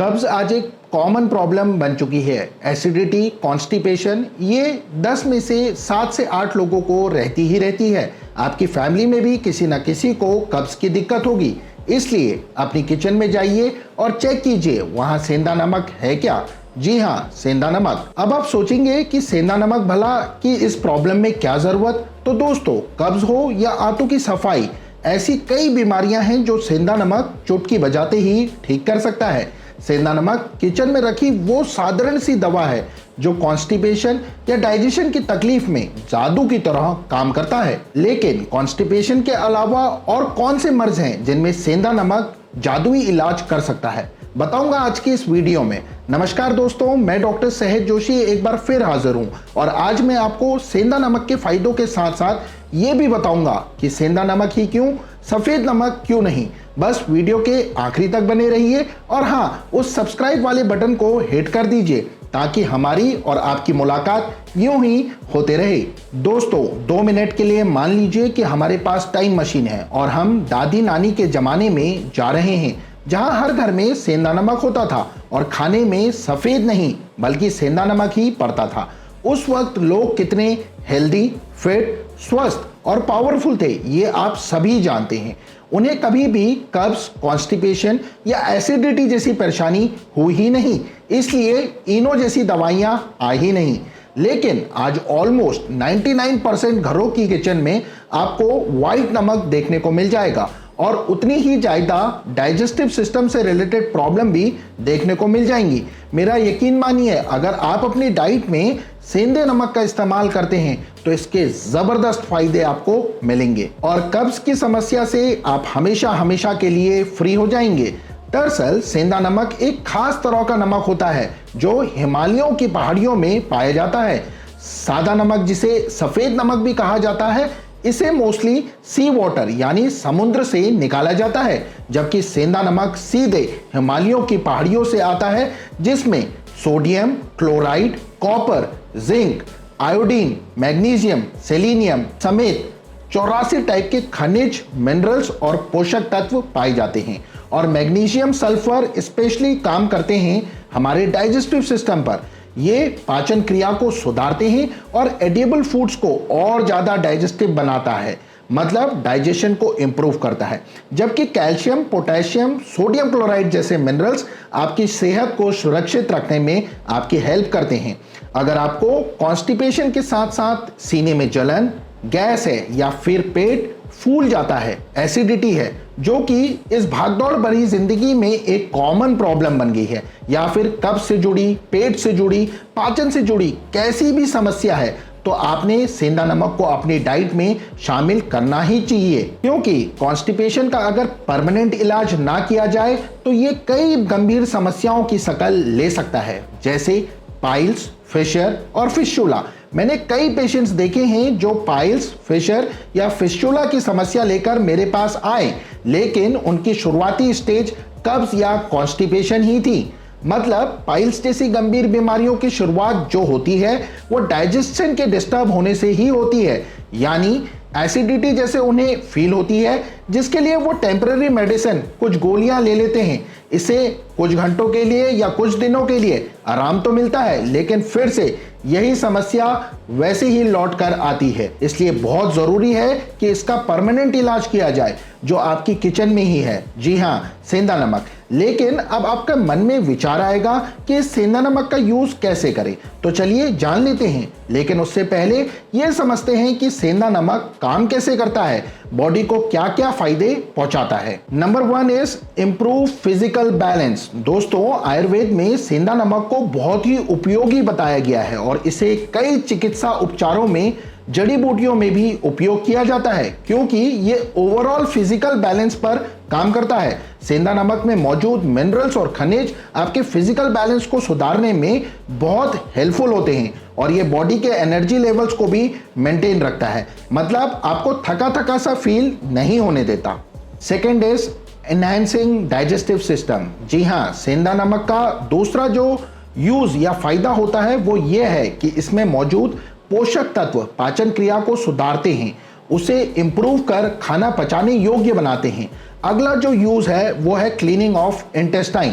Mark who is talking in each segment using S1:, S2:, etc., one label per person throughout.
S1: कब्ज आज एक कॉमन प्रॉब्लम बन चुकी है। एसिडिटी, कॉन्स्टिपेशन, ये 10 में से 7 से 8 लोगों को रहती ही रहती है। आपकी फैमिली में भी किसी न किसी को कब्ज की दिक्कत होगी। इसलिए अपनी किचन में जाइए और चेक कीजिए वहाँ सेंधा नमक है क्या। जी हाँ, सेंधा नमक। अब आप सोचेंगे कि सेंधा नमक भला कि इस प्रॉब्लम में क्या जरूरत। तो दोस्तों, कब्ज हो या आंतों की सफाई, ऐसी कई बीमारियां हैं जो सेंधा नमक चुटकी बजाते ही ठीक कर सकता है। सेंधा नमक किचन में रखी वो साधारण सी दवा है जो कॉन्स्टिपेशन या डाइजेशन की तकलीफ में जादू की तरह काम करता है। लेकिन कॉन्स्टिपेशन के अलावा और कौन से मर्ज हैं जिनमें सेंधा नमक जादुई इलाज कर सकता है, बताऊंगा आज की इस वीडियो में। नमस्कार दोस्तों, मैं डॉक्टर सहज जोशी एक बार फिर हाजिर हूं और आज मैं आपको सेंधा नमक के फायदों के साथ साथ ये भी बताऊंगा कि सेंधा नमक ही क्यों, सफेद नमक क्यों नहीं। बस वीडियो के आखिरी तक बने रहिए और हाँ, उस सब्सक्राइब वाले बटन को हिट कर दीजिए ताकि हमारी और आपकी मुलाकात यूं ही होते रहे। दोस्तों, 2 मिनट के लिए मान लीजिए कि हमारे पास टाइम मशीन है और हम दादी नानी के जमाने में जा रहे हैं जहां हर घर में सेंधा नमक होता था और खाने में सफेद नहीं बल्कि सेंधा नमक ही पड़ता था। उस वक्त लोग कितने हेल्दी, फिट, स्वस्थ और पावरफुल थे, ये आप सभी जानते हैं। उन्हें कभी भी कब्ज, कॉन्स्टिपेशन या एसिडिटी जैसी परेशानी हुई ही नहीं, इसलिए इनो जैसी दवाइयां आ ही नहीं। लेकिन आज ऑलमोस्ट 99% घरों की किचन में आपको व्हाइट नमक देखने को मिल जाएगा और उतनी ही ज्यादा डाइजेस्टिव सिस्टम से रिलेटेड प्रॉब्लम भी देखने को मिल जाएंगी। मेरा यकीन मानिए, अगर आप अपनी डाइट में सेंधे नमक का इस्तेमाल करते हैं तो इसके जबरदस्त फायदे आपको मिलेंगे और कब्ज की समस्या से आप हमेशा हमेशा के लिए फ्री हो जाएंगे। दरअसल सेंधा नमक एक खास तरह का नमक होता है जो हिमालयों की पहाड़ियों में पाया जाता है। सादा नमक, जिसे सफेद नमक भी कहा जाता है, इसे मोस्टली सी वाटर यानी समुद्र से निकाला जाता है, जबकि सेंधा नमक सीधे हिमालयों की पहाड़ियों से आता है जिसमें sodium, chloride, copper, zinc, iodine, magnesium, selenium समेत 84 टाइप के खनिज, मिनरल्स और पोषक तत्व पाए जाते हैं। और मैग्नीशियम, सल्फर स्पेशली काम करते हैं हमारे डाइजेस्टिव सिस्टम पर। ये पाचन क्रिया को सुधारते हैं और एडिबल फूड्स को और ज्यादा डाइजेस्टिव बनाता है, मतलब डाइजेशन को इंप्रूव करता है। जबकि कैल्शियम, पोटेशियम, सोडियम क्लोराइड जैसे मिनरल्स आपकी सेहत को सुरक्षित रखने में आपकी हेल्प करते हैं। अगर आपको कॉन्स्टिपेशन के साथ साथ सीने में जलन, गैस है या फिर पेट फूल जाता है, एसिडिटी है जो कि इस भागदौड़ भरी जिंदगी में एक कॉमन प्रॉब्लम बन गई है, या फिर कब्ज से जुड़ी, पेट से जुड़ी, पाचन से जुड़ी कैसी भी समस्या है, तो आपने सेंधा नमक को अपनी डाइट में शामिल करना ही चाहिए। क्योंकि कॉन्स्टिपेशन का अगर परमानेंट इलाज ना किया जाए तो ये कई गंभीर समस्याओं की शक्ल ले सकता है, जैसे पाइल्स, फिशर और फिस्टुला। मैंने कई पेशेंट्स देखे हैं जो पाइल्स, फिशर या फिस्टुला की समस्या लेकर मेरे पास आए, लेकिन उनकी शुरुआती स्टेज कब्ज या कॉन्स्टिपेशन ही थी। मतलब पाइल्स जैसी गंभीर बीमारियों की शुरुआत जो होती है वो डाइजेशन के डिस्टर्ब होने से ही होती है, यानी एसिडिटी जैसे उन्हें फील होती है, जिसके लिए वो टेम्पररी मेडिसिन, कुछ गोलियां ले लेते हैं। इससे कुछ घंटों के लिए या कुछ दिनों के लिए आराम तो मिलता है, लेकिन फिर से यही समस्या वैसे ही लौट कर आती है। इसलिए बहुत जरूरी है कि इसका परमानेंट इलाज किया जाए जो आपकी किचन में ही है। जी हाँ, सेंधा नमक। लेकिन अब आपका मन में विचार आएगा कि इस सेंधा नमक का यूज कैसे करें, तो चलिए जान लेते हैं। लेकिन उससे पहले यह समझते हैं कि सेंधा नमक काम कैसे करता है, बॉडी को क्या क्या फायदे पहुंचाता है। Number 1 is improve physical balance. दोस्तों, आयुर्वेद में सेंधा नमक को बहुत ही उपयोगी बताया गया है और इसे कई चिकित्सा उपचारों में, जड़ी बूटियों में भी उपयोग किया जाता है, क्योंकि ये ओवरऑल फिजिकल बैलेंस पर काम करता है। सेंधा नमक में मौजूद मिनरल्स और खनिज आपके फिजिकल बैलेंस को सुधारने में बहुत हेल्पफुल होते हैं और ये बॉडी के एनर्जी लेवल्स को भी मेंटेन रखता है, मतलब आपको थका थका सा फील नहीं होने देता। Second is enhancing digestive system. जी हाँ, सेंधा नमक का दूसरा जो यूज या फायदा होता है वो ये है कि इसमें मौजूद पोषक तत्व पाचन क्रिया को सुधारते हैं, उसे इंप्रूव कर खाना पचाने योग्य बनाते हैं। अगला जो यूज है वो है cleaning of intestine.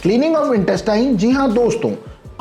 S1: Cleaning of intestine, जी हाँ दोस्तों,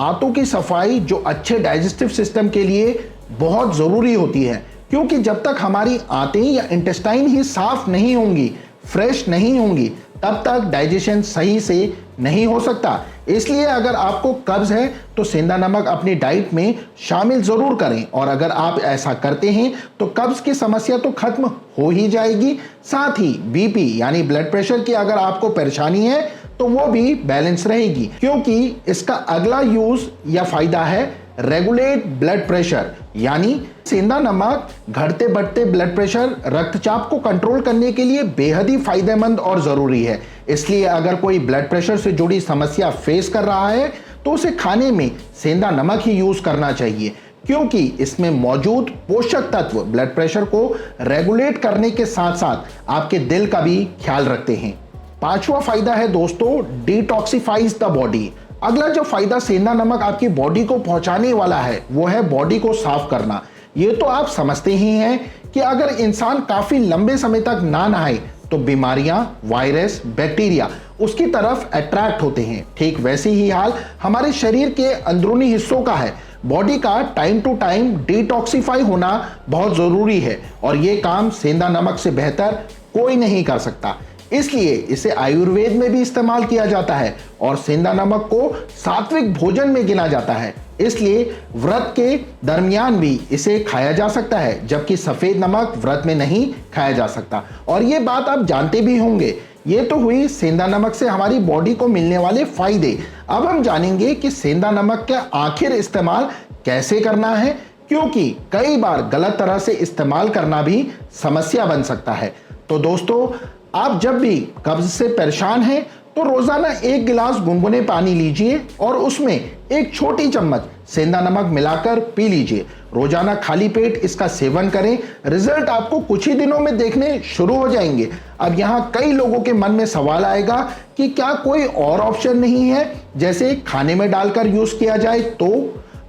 S1: आंतों की सफाई जो अच्छे डाइजेस्टिव सिस्टम के लिए बहुत ज़रूरी होती है, क्योंकि जब तक हमारी आंतें या इंटेस्टाइन ही साफ नहीं होंगी, फ्रेश नहीं होंगी, तब तक डाइजेशन सही से नहीं हो सकता। इसलिए अगर आपको कब्ज है तो सेंधा नमक अपनी डाइट में शामिल ज़रूर करें, और अगर आप ऐसा करते हैं तो कब्ज की समस्या तो खत्म हो ही जाएगी। साथ ही बीपी यानी ब्लड प्रेशर की अगर आपको परेशानी है तो वो भी बैलेंस रहेगी, क्योंकि इसका अगला यूज या फायदा है रेगुलेट ब्लड प्रेशर, यानी सेंधा नमक घटते बढ़ते ब्लड प्रेशर, रक्तचाप को कंट्रोल करने के लिए बेहद ही फायदेमंद और जरूरी है। इसलिए अगर कोई ब्लड प्रेशर से जुड़ी समस्या फेस कर रहा है तो उसे खाने में सेंधा नमक ही यूज करना चाहिए, क्योंकि इसमें मौजूद पोषक तत्व ब्लड प्रेशर को रेगुलेट करने के साथ साथ आपके दिल का भी ख्याल रखते हैं। पांचवा फायदा है दोस्तों, डिटॉक्सिफाइज द बॉडी। अगला जो फायदा सेंधा नमक आपकी बॉडी को पहुंचाने वाला है वो है बॉडी को साफ करना। ये तो आप समझते ही हैं कि अगर इंसान काफी लंबे समय तक ना नहाए तो बीमारियां, वायरस, बैक्टीरिया उसकी तरफ अट्रैक्ट होते हैं। ठीक वैसे ही हाल हमारे शरीर के अंदरूनी हिस्सों का है। बॉडी का टाइम टू टाइम डिटॉक्सिफाई होना बहुत जरूरी है, और ये काम सेंधा नमक से बेहतर कोई नहीं कर सकता। इसलिए इसे आयुर्वेद में भी इस्तेमाल किया जाता है और सेंधा नमक को सात्विक भोजन में गिना जाता है। इसलिए व्रत के दरमियान भी इसे खाया जा सकता है, जबकि सफेद नमक व्रत में नहीं खाया जा सकता। और ये बात आप जानते भी होंगे। ये तो हुई सेंधा नमक से हमारी बॉडी को मिलने वाले फायदे। अब हम जानेंगे कि सेंधा नमक का आखिर इस्तेमाल कैसे करना है, क्योंकि कई बार गलत तरह से इस्तेमाल करना भी समस्या बन सकता है। तो दोस्तों, आप जब भी कब्ज से परेशान हैं तो रोजाना 1 गिलास गुनगुने पानी लीजिए और उसमें 1 छोटी चम्मच सेंधा नमक मिलाकर पी लीजिए। रोजाना खाली पेट इसका सेवन करें। रिजल्ट आपको कुछ ही दिनों में देखने शुरू हो जाएंगे। अब यहाँ कई लोगों के मन में सवाल आएगा कि क्या कोई और ऑप्शन नहीं है, जैसे खाने में डालकर यूज किया जाए?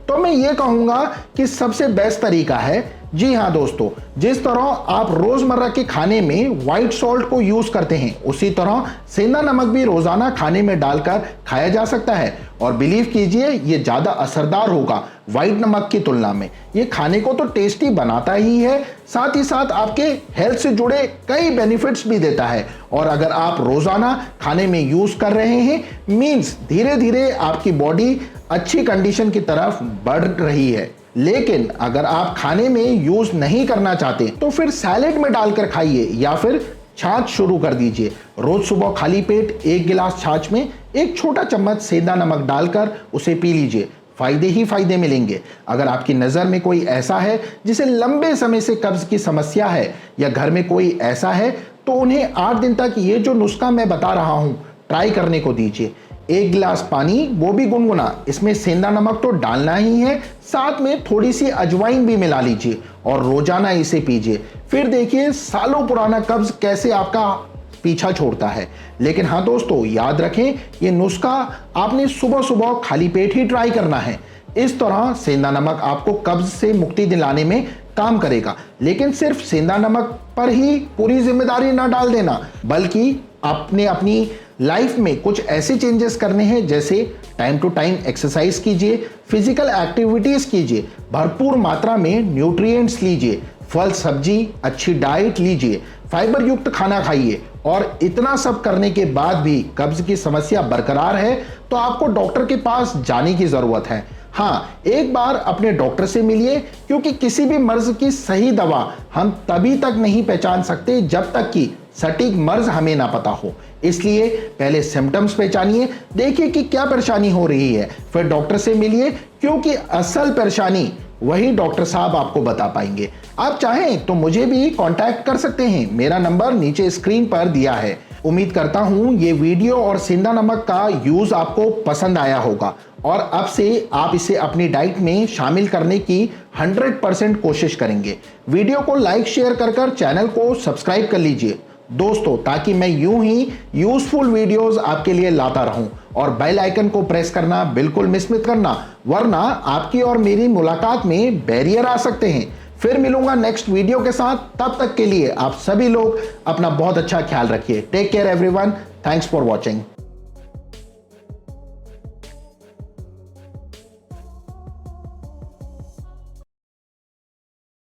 S1: तो मैं ये कहूंगा कि सबसे बेस्ट तरीका है, जी हाँ दोस्तों, जिस तरह आप रोजमर्रा के खाने में व्हाइट सॉल्ट को यूज करते हैं, उसी तरह सेंधा नमक भी रोजाना खाने में डालकर खाया जा सकता है। और बिलीव कीजिए, ये ज्यादा असरदार होगा व्हाइट नमक की तुलना में। ये खाने को तो टेस्टी बनाता ही है, साथ ही साथ आपके हेल्थ से जुड़े कई बेनिफिट्स भी देता है। और अगर आप रोजाना खाने में यूज कर रहे हैं, मीन्स धीरे धीरे आपकी बॉडी अच्छी कंडीशन की तरफ बढ़ रही है। लेकिन अगर आप खाने में यूज नहीं करना चाहते तो फिर सैलेड में डालकर खाइए या फिर छाछ शुरू कर दीजिए। रोज सुबह खाली पेट 1 गिलास छाछ में 1 छोटा चम्मच सेंधा नमक डालकर उसे पी लीजिए। फायदे ही फायदे मिलेंगे। अगर आपकी नज़र में कोई ऐसा है जिसे लंबे समय से कब्ज की समस्या है, या घर में कोई ऐसा है, तो उन्हें 8 दिन तक ये जो नुस्खा मैं बता रहा हूँ ट्राई करने को दीजिए। 1 गिलास पानी, वो भी गुनगुना, इसमें सेंधा नमक तो डालना ही है, साथ में थोड़ी सी अजवाइन भी मिला लीजिए और रोजाना इसे पीजिए। फिर देखिए सालों पुराना कब्ज कैसे आपका पीछा छोड़ता है। लेकिन हाँ दोस्तों, याद रखें, ये नुस्खा आपने सुबह सुबह खाली पेट ही ट्राई करना है। इस तरह सेंधा नमक आपको कब्ज से मुक्ति दिलाने में काम करेगा। लेकिन सिर्फ सेंधा नमक पर ही पूरी जिम्मेदारी ना डाल देना, बल्कि आपने अपनी लाइफ में कुछ ऐसे चेंजेस करने हैं, जैसे टाइम टू टाइम एक्सरसाइज कीजिए, फिजिकल एक्टिविटीज कीजिए, भरपूर मात्रा में न्यूट्रिएंट्स लीजिए, फल सब्जी, अच्छी डाइट लीजिए, फाइबर युक्त खाना खाइए। और इतना सब करने के बाद भी कब्ज की समस्या बरकरार है तो आपको डॉक्टर के पास जाने की जरूरत है। हाँ, एक बार अपने डॉक्टर से मिलिए, क्योंकि किसी भी मर्ज की सही दवा हम तभी तक नहीं पहचान सकते जब तक कि सटीक मर्ज हमें ना पता हो। इसलिए पहले सिम्टम्स पहचानिए, देखिए कि क्या परेशानी हो रही है, फिर डॉक्टर से मिलिए, क्योंकि असल परेशानी वही डॉक्टर साहब आपको बता पाएंगे। आप चाहें तो मुझे भी कांटेक्ट कर सकते हैं, मेरा नंबर नीचे स्क्रीन पर दिया है। उम्मीद करता हूं ये वीडियो और सेंधा नमक का यूज आपको पसंद आया होगा, और अब से आप इसे अपनी डाइट में शामिल करने की 100% कोशिश करेंगे। वीडियो को लाइक शेयर कर चैनल को सब्सक्राइब कर लीजिए दोस्तों, ताकि मैं यूं ही यूजफुल वीडियोस आपके लिए लाता रहूं। और बेल आइकन को प्रेस करना बिल्कुल मिस मत करना, वरना आपकी और मेरी मुलाकात में बैरियर आ सकते हैं। फिर मिलूंगा नेक्स्ट वीडियो के साथ। तब तक के लिए आप सभी लोग अपना बहुत अच्छा ख्याल रखिए। Take care everyone. Thanks for watching.